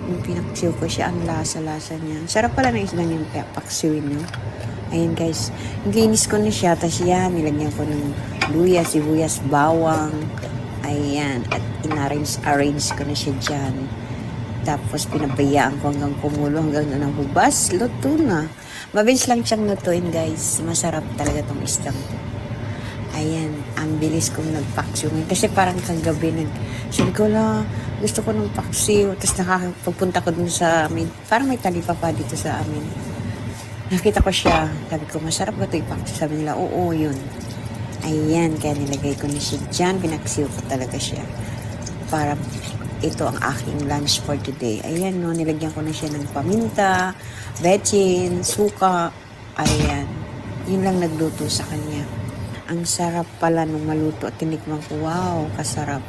Yung pinaksiw ko siya, ang lasa-lasa niya. Sarap pala na islang yung paksiwin, no? Ayan guys, linis ko na siya. Tapos yan, nilagyan ko ng luya, sibuyas, bawang. Ayan, at in-arrange ko na siya dyan. Tapos pinabayaan ko hanggang kumulo, hanggang na hubas, luto na. Mabilis lang siyang lutuin guys. Masarap talaga tong islang to. Ayan, ang bilis kong nagpaksiw. Kasi parang kagabi sabi ko lang, gusto ko ng paksiw. Tapos nakakapagpunta ko dun sa amin. Parang may talipapa dito sa amin. Nakita ko siya. Sabi ko, masarap ba ito ipaksiw? Sabi nila, oo, yun. Ayan, kaya nilagay ko na siya dyan. Pinaksiw ko talaga siya. Para ito ang aking lunch for today. Ayan, no, nilagyan ko na siya ng paminta, bechin, suka. Ayan. Yun lang nagluto sa kanya. Ang sarap pala nung maluto at tinikman ko. Wow, kasarap.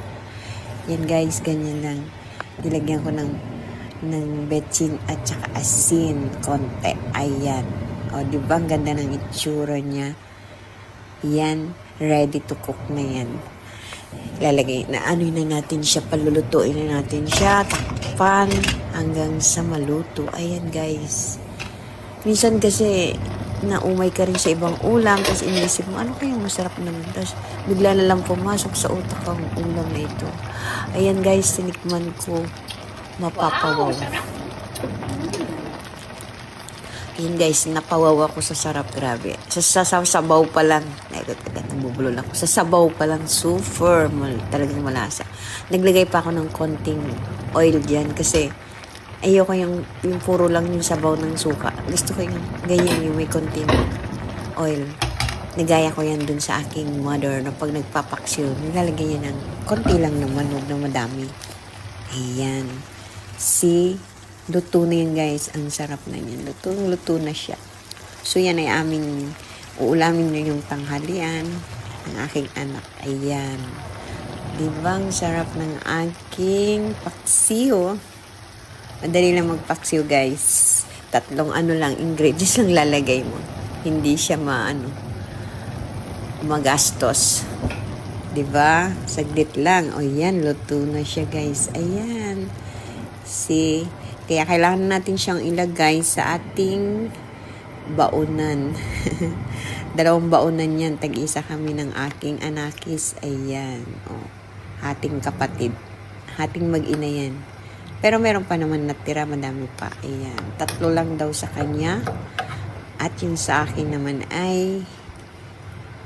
Yan guys, ganyan lang. Nilagyan ko ng bechin at saka asin konti. Ayan. O, diba? Ang ganda ng itsura niya. Yan. Ready to cook na yan. Lalagay na na natin siya. Palulutuin na natin siya. Takpan hanggang sa maluto. Ayan guys. Minsan kasi naumay ka rin sa ibang ulam. Tapos inisip mo, ano kayong masarap naman? Tapos bigla na lang pumasok sa utak ang ulam na ito. Ayan guys, tinikman ko. Mapapawaw. Ayan guys, napawaw ako sa sarap. Grabe. Sa sabaw pa lang. Nabubulo lang ako. Sa sabaw pa lang, super. Talagang malasa. Naglagay pa ako ng konting oil dyan. Kasi ayoko yung puro lang yung sabaw ng suka. Gusto ko yung ganyan, yung may konting oil. Nagaya ko yan dun sa aking mother na pag nagpapaksiw, nilalagay yan ng konti lang naman, huwag na madami. Ayan. Luto na yun guys. Ang sarap na yan. Luto na siya. So yan ay aming uulamin na yung tanghalian ng aking anak. Ayan. Diba ang sarap ng aking paksiw? Madali lang magpaksiw guys. 3 ingredients lang lalagay mo. Hindi siya magastos. Diba? Saglit lang. O yan, luto na siya guys. Ayan. Kaya kailangan natin siyang ilagay sa ating baunan. 2 baunan yan. Tag-isa kami ng aking anakis. Ayan. O, hating kapatid. Hating mag-ina yan. Pero meron pa naman natira, madami pa. Ayan. 3 lang daw sa kanya. At yung sa akin naman ay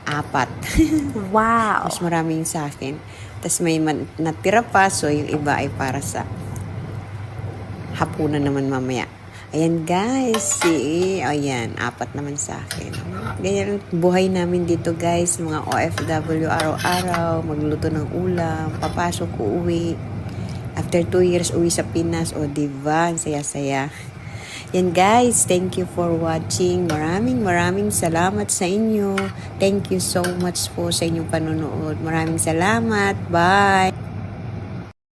4. Wow! Mas marami yung sa akin. Tapos may natira pa, so yung iba ay para sa hapunan naman mamaya. Ayan guys, ayan, 4 naman sa akin. Ganyan buhay namin dito guys, mga OFW, araw-araw, magluto ng ulam, papasok, uuwi. After 2 years, uwi sa Pinas. O, diba? Ang saya-saya. Yan guys, thank you for watching. Maraming salamat sa inyo. Thank you so much po sa inyong panonood. Maraming salamat. Bye!